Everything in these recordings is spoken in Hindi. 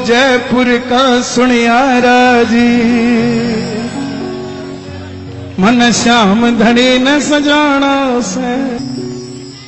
जयपुर का सुनियारा जी, मन श्याम धनी न सजाना से।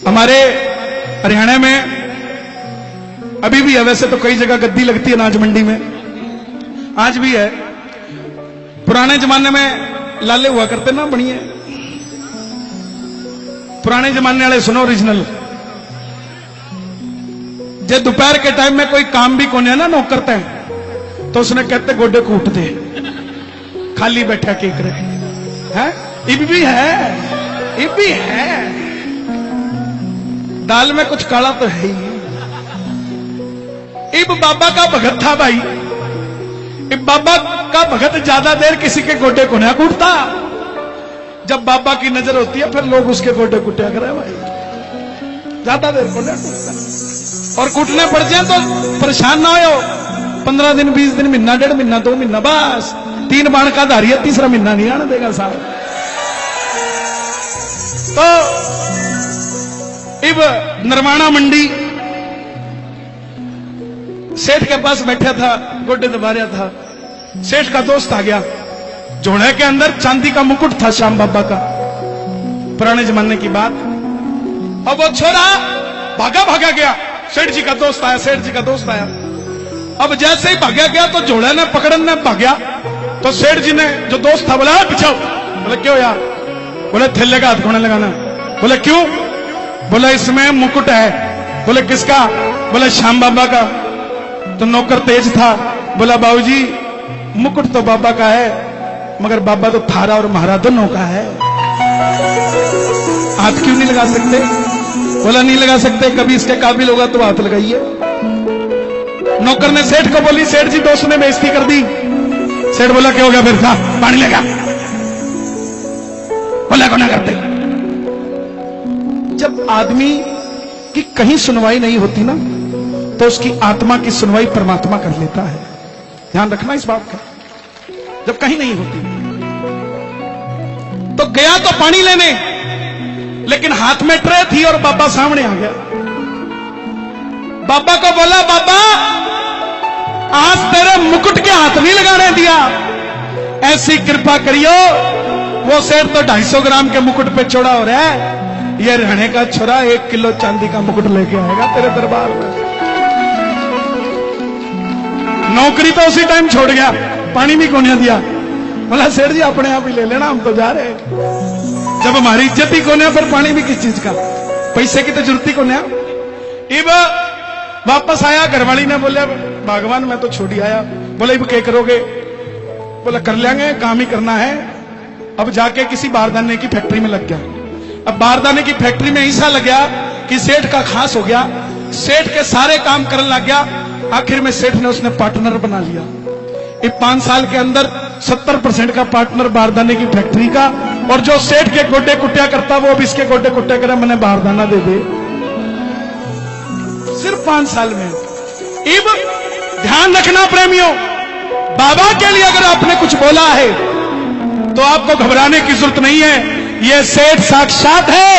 हमारे हरियाणा में अभी भी है, वैसे तो कई जगह गद्दी लगती है अनाज मंडी में, आज भी है। पुराने जमाने में लाले हुआ करते ना बढ़िया, पुराने जमाने वाले सुनो ओरिजिनल। जब दोपहर के टाइम में कोई काम भी कोने ना नौकर करते हैं तो उसने कहते गोडे कूटते, खाली बैठा के करे है। इब भी है, इब भी है, दाल में कुछ काला तो है ही। इब बाबा का भगत था भाई, इब बाबा का भगत ज्यादा देर किसी के गोडे को नहीं कूटता। जब बाबा की नजर होती है फिर लोग उसके गोडे कुटिया करे भाई, ज्यादा देर को नहीं कूटता। और कूटने पड़ जाए तो परेशान ना हो, 15 दिन 20 दिन, महीना 1.5 महीना 2 महीना, बस 3 बाण का धारी है, तीसरा महीना नहीं आने देगा साहब। तो इब नरवाना मंडी सेठ के पास बैठा था, गोडे दबा रहा था। सेठ का दोस्त आ गया, जोड़े के अंदर चांदी का मुकुट था श्याम बाबा का, पुराने जमाने की बात। अब वो छोरा भागा भागा गया, सेठ जी का दोस्त आया, सेठ जी का दोस्त आया। अब जैसे ही भागा गया तो जोड़े ने पकड़ने भागया, तो सेठ जी ने जो दोस्त था बोला पीछे। बोले क्यों यार? बोले थैले का हाथ खोने लगाना। बोले क्यों? बोले इसमें मुकुट है। बोले किसका? बोले श्याम बाबा का। तो नौकर तेज था, बोला बाबूजी मुकुट तो बाबा का है, मगर बाबा तो थारा और महारा दोनों का है, हाथ क्यों नहीं लगा सकते? बोला नहीं लगा सकते, कभी इसके काबिल होगा तो हाथ लगाइए। नौकर ने सेठ को बोली, सेठ जी दोस्त ने बेइज्जती कर दी। सेठ बोला क्या हो गया फिर? था पानी लेगा। बोला को ना करते। जब आदमी की कहीं सुनवाई नहीं होती ना तो उसकी आत्मा की सुनवाई परमात्मा कर लेता है, ध्यान रखना इस बात का। जब कहीं नहीं होती तो गया तो पानी लेने, लेकिन हाथ में ट्रे थी और बाबा सामने आ गया। बाबा को बोला बाबा आज तेरे मुकुट के हाथ नहीं लगाने दिया, ऐसी कृपा करियो। वो सेठ तो 250 ग्राम के मुकुट पे चौड़ा हो रहा है, ये रहने का छोरा 1 किलो चांदी का मुकुट लेके आएगा तेरे दरबार में। नौकरी तो उसी टाइम छोड़ गया, पानी भी कोने दिया। बोला सेठ जी अपने आप ही ले लेना, हम तो जा रहे हैं। जब हमारी इज्जत ही कोने, फिर पानी भी किस चीज का? पैसे की तो जरूरत ही कोने। इब वापस आया, घरवाली ने बोले भगवान मैं तो छोड़ ही आया। बोले इब क्या करोगे? बोला कर लेंगे, काम ही करना है। अब जाके किसी बारदाने की फैक्ट्री में लग गया। अब बारदाने की फैक्ट्री में ऐसा लग गया कि सेठ का खास हो गया, सेठ के सारे काम करने लग गया। आखिर में सेठ ने उसने पार्टनर बना लिया। 5 साल के अंदर 70% का पार्टनर बारदाने की फैक्ट्री का, और जो सेठ के गोड्डे कुटिया करता वो अब इसके गोड्डे कुटिया करे, मैंने बारदाना दे दे। सिर्फ 5 साल में। इब ध्यान रखना प्रेमियों, बाबा के लिए अगर आपने कुछ बोला है तो आपको घबराने की जरूरत नहीं है। ये सेठ साक्षात है,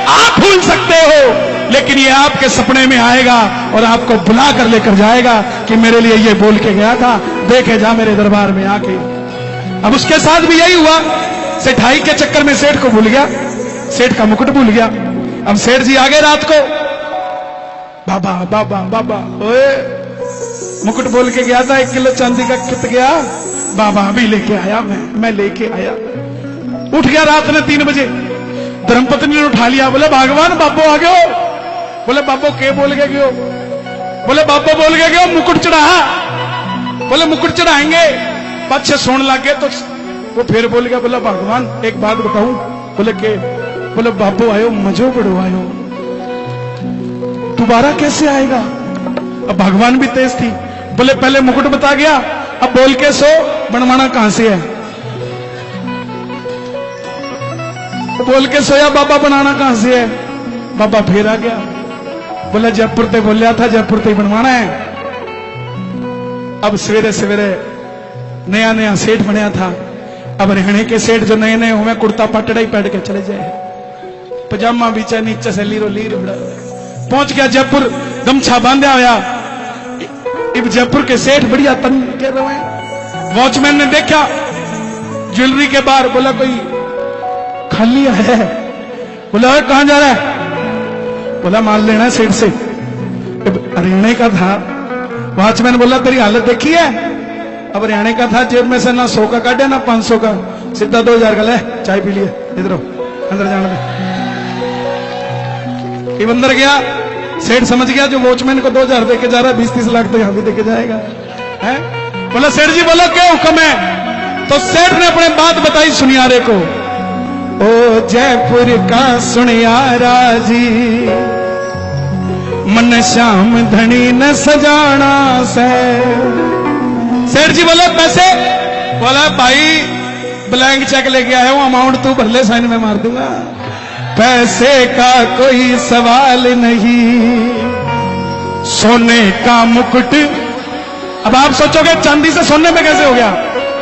आप भूल सकते हो, लेकिन ये आपके सपने में आएगा और आपको बुला कर लेकर जाएगा कि मेरे लिए ये बोल के गया था, देखे जा मेरे दरबार में आके। अब उसके साथ भी यही हुआ, सेठाई के चक्कर में सेठ को भूल गया, सेठ का मुकुट भूल गया। अब सेठ जी आ गए रात को, बाबा बाबा बाबा, ओए मुकुट बोल के गया था 1 किलो चांदी का, कित गया? बाबा अभी लेके आया, मैं लेके आया। उठ गया रात में 3 बजे, धर्मपत्नी ने उठा लिया। बोले भगवान बाबो आ गयो। बोले बाबो के बोल के गयो? बोले बाबो बोल के गयो मुकुट चढ़ा। बोले मुकुट चढ़ाएंगे। बच्चे सोने लगे तो वो फिर बोल गया, बोला भगवान एक बात बताऊं? बोले के? बोले बाबो आयो, मजो बड़ो आयो, दोबारा कैसे आएगा? अब भगवान भी तेज थी, बोले पहले मुकुट बता गया, अब बोल के सो बनवाना कहां से है? बोल के सोया बाबा बनाना कहां से है? बाबा फिर आ गया, बोला जयपुर ते बोलिया था, जयपुर ते बनवाना है। अब सवेरे सवेरे नया नया सेठ बनया था। अब रहने के सेठ जो नए नए हुए कुर्ता पटड़ा ही पहन के चले जाए, पजामा बीचा नीचे से लीरो लीर पहुंच गया जयपुर, गमछा बांधा होया। इब जयपुर के सेठ बढ़िया तन के रहे हैं। वॉचमैन ने देखा ज्वेलरी के बाहर, बोला कोई खाली है? बोला और कहां जा रहा है? बोला माल लेना है सेठ से, हरियाणा का था। वॉचमैन बोला तेरी हालत देखी है? अब हरियाणा का था, जेब में से ना 100 का काटे ना 500 का, सीधा 2000 का ले, चाय पी लिए, इधर अंदर जाने दे। ये अंदर गया, सेठ समझ गया जो वॉचमैन को 2000 देके जा रहा है 20-30 लाख तो यहां भी देके जाएगा है। बोला सेठ जी बोलो क्या हुक्म है? तो सेठ ने अपने बात बताई सुनियारे को। ओ जयपुर का सुनियारा जी, मन श्याम धनी न सजाना से। सेठ जी बोलो पैसे? बोला भाई ब्लैंक चेक लेके आया हूं, अमाउंट तू भर ले, साइन में मार दूंगा। पैसे का कोई सवाल नहीं, सोने का मुकुट। अब आप सोचोगे चांदी से सोने में कैसे हो गया?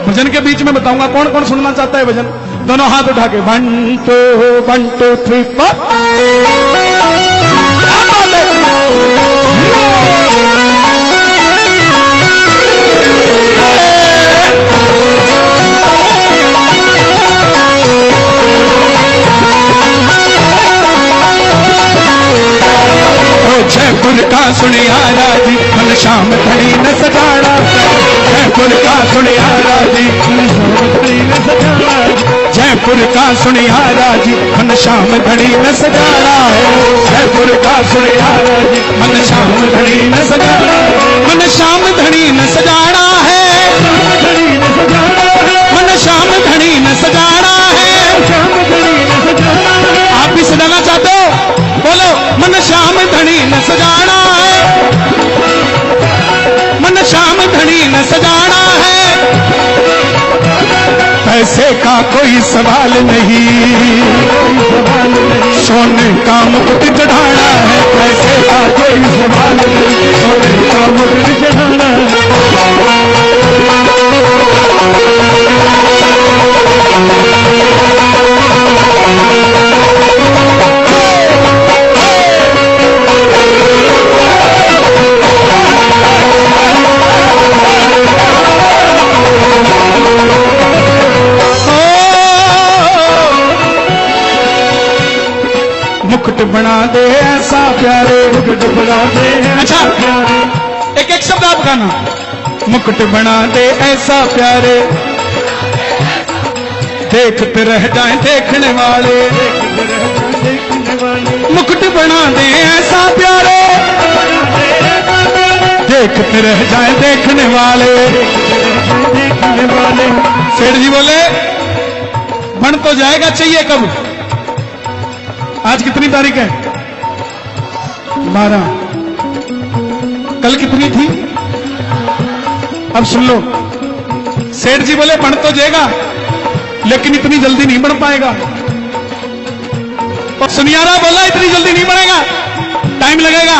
भजन के बीच में बताऊंगा। कौन कौन सुनना चाहता है भजन? दोनों हाथ उठा के 1 2 3 4। जयपुर का सुनियारा जी, मन श्याम धनी न सजाना। जयपुर का सुनियारा जी, जयपुर का सुनियारा जी, मन श्याम धनी न सजाना है। जयपुर का सुनियारा जी, मन श्याम धनी न सजाना, मन श्याम धनी न सजाना है, मन श्याम धनी न सजाना है। आप भी सजाना चाहते हो? बोलो मन श्याम धनी न सजाना है, मन श्याम धनी न सजाना है। पैसे का कोई सवाल नहीं, सोने का मुकुट चढ़ाना है। पैसे का कोई सवाल नहीं, सोने का मुकुट चढ़ाना है। मुकुट बना दे ऐसा प्यारे, मुकुट बना दे। अच्छा एक एक शब्द आप गाना। मुकुट बना दे ऐसा प्यारे, देखते रह जाए देखने वाले। मुकुट बना दे ऐसा प्यारे, देखते रह जाए देखने वाले। सेठ जी बोले बन तो जाएगा, चाहिए कब? आज कितनी तारीख है? 12। कल कितनी थी? अब सुन लो। सेठ जी बोले बन तो जाएगा, लेकिन इतनी जल्दी नहीं बन पाएगा। और सुनियारा बोला इतनी जल्दी नहीं बनेगा, टाइम लगेगा।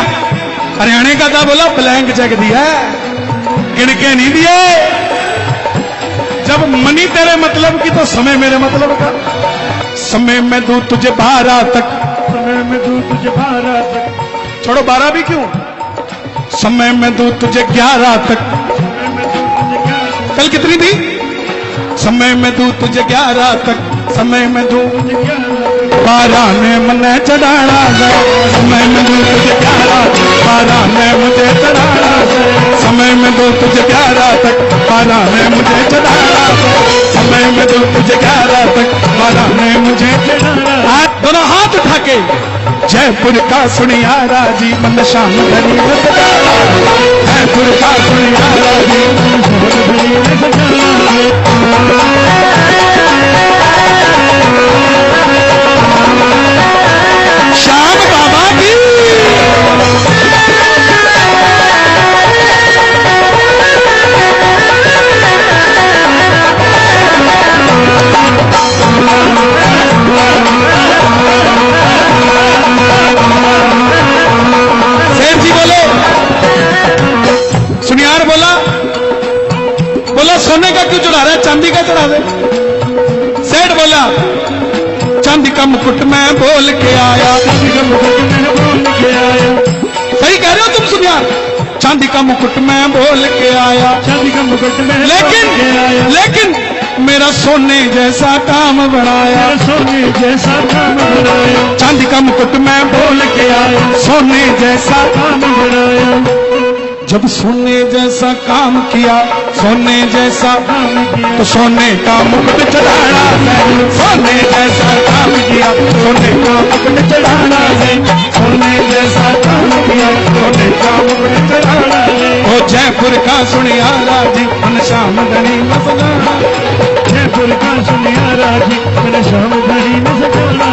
हरियाणा का था, बोला ब्लैंक चेक दिया, गिन के नहीं दिए। जब मनी तेरे मतलब की तो समय मेरे मतलब का। समय में दूं तुझे 12 तक, समय में दूं तुझे 12 तक, छोड़ो 12 भी क्यों, समय में दूं तुझे 11 तक। कल कितनी थी? समय में दूं तुझे 11 तक, समय में दूं 12 ने मने चढ़ाना है। समय में दूं तुझे 11 तक, 12 ने मुझे चढ़ाना है। समय में दूं तुझे 11 तक, 12 ने मुझे चढ़ाना है। समय में दूं तुझे 11 तक, 12 ने मुझे चढ़ाना। दोनों हाथ उठा के जयपुर का सुनियारा जी, मन श्याम धनी न सजाना। जयपुर का सुनियारा जी, श्याम बाबा की। सेठ जी बोले, सुनियार बोला सोने का क्यों चढ़ा रहा है, चांदी का चढ़ा दे। सेठ बोला चांदी का मुकुट मैं बोल के आया, चांदी का मुकुट मैं बोल के आया। सही कह रहे हो तुम सुनियार, चांदी का मुकुट मैं बोल के आया, चांदी का मुकुट में लेकिन मेरा सोने जैसा काम बनाया, सोने जैसा काम बनाया। चांदी का मुकुट मैं बोल के आया, सोने जैसा काम बनाया। जब सोने जैसा काम किया, सोने जैसा काम किया तो सोने का मुकुट चढ़ाना है, सोने जैसा काम किया, सोने का मुकुट चढ़ाना है, सोने जैसा काम किया, सोने का मुकुट चढ़ाना है। ओ जयपुर का सुनियारा जी मन श्याम धनी न सजाना, जयपुर का सुनियारा जी मन श्याम धनी न सजाना।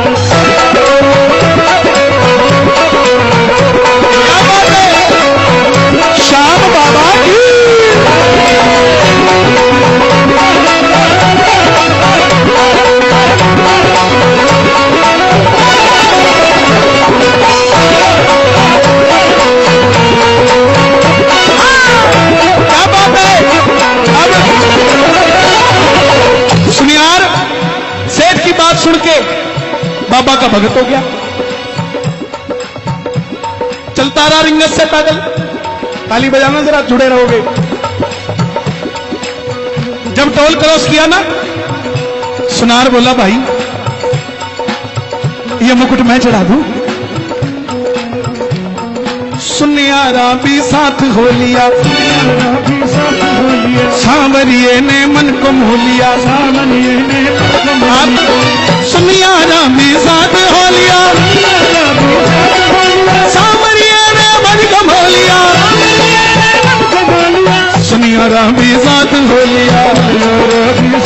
श्याम बाबा की क्या बात है। अब सुनियार सेठ की बात सुन के बाबा का भगत हो गया, चलता रहा रिंगत से पैदल। ताली बजाना जरा, जुड़े रहोगे। जब टोल क्रॉस किया ना, सुनार बोला भाई ये मुकुट मैं चढ़ा दूं। सुनियारा भी साथ हो लिया, सांवरिये ने मन को मोह लिया, सावरिये ने सुनियारा भी साथ हो लिया, सांवरिये ने मन को मोह लिया, सुनियारा भी साथ हो लिया,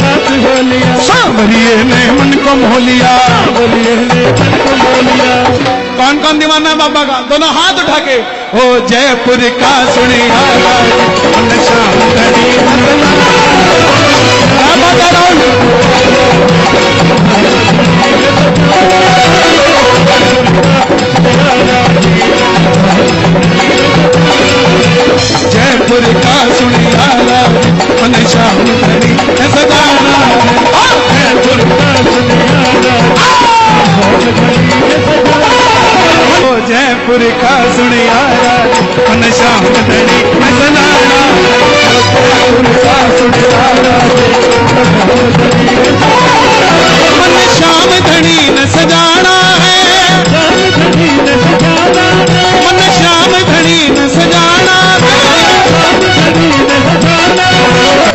साथ हो लिया, सांवरिये ने मन को मोह लिया। कौन कौन दीवाना बाबा का? दोनों हाथ उठा के ओ जयपुर का सुनियारा मन श्याम धनी न जयपुर का सुनियारा मन श्याम धनी न सजाना, जयपुर का सुनियारा ओ जयपुर का सुनियारा मन श्याम धनी न सजाना, जयपुर का सुनियारा मन श्याम धनी न सजाना है, मन श्याम धनी न सजाना है।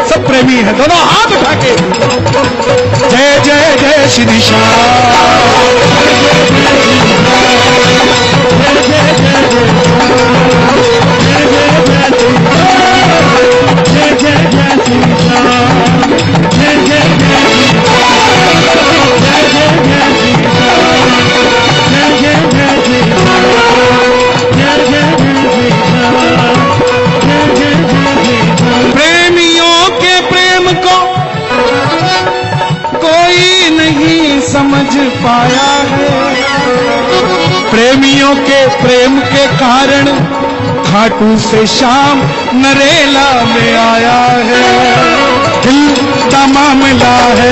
सब प्रेमी है, दोनों हाथ उठा के जय जय जय श्री श्याम। प्रेमियों के प्रेम को कोई नहीं समझ पाया है, प्रेमियों के प्रेम के कारण खाटू से शाम नरेला में आया है। दिल का मामला है,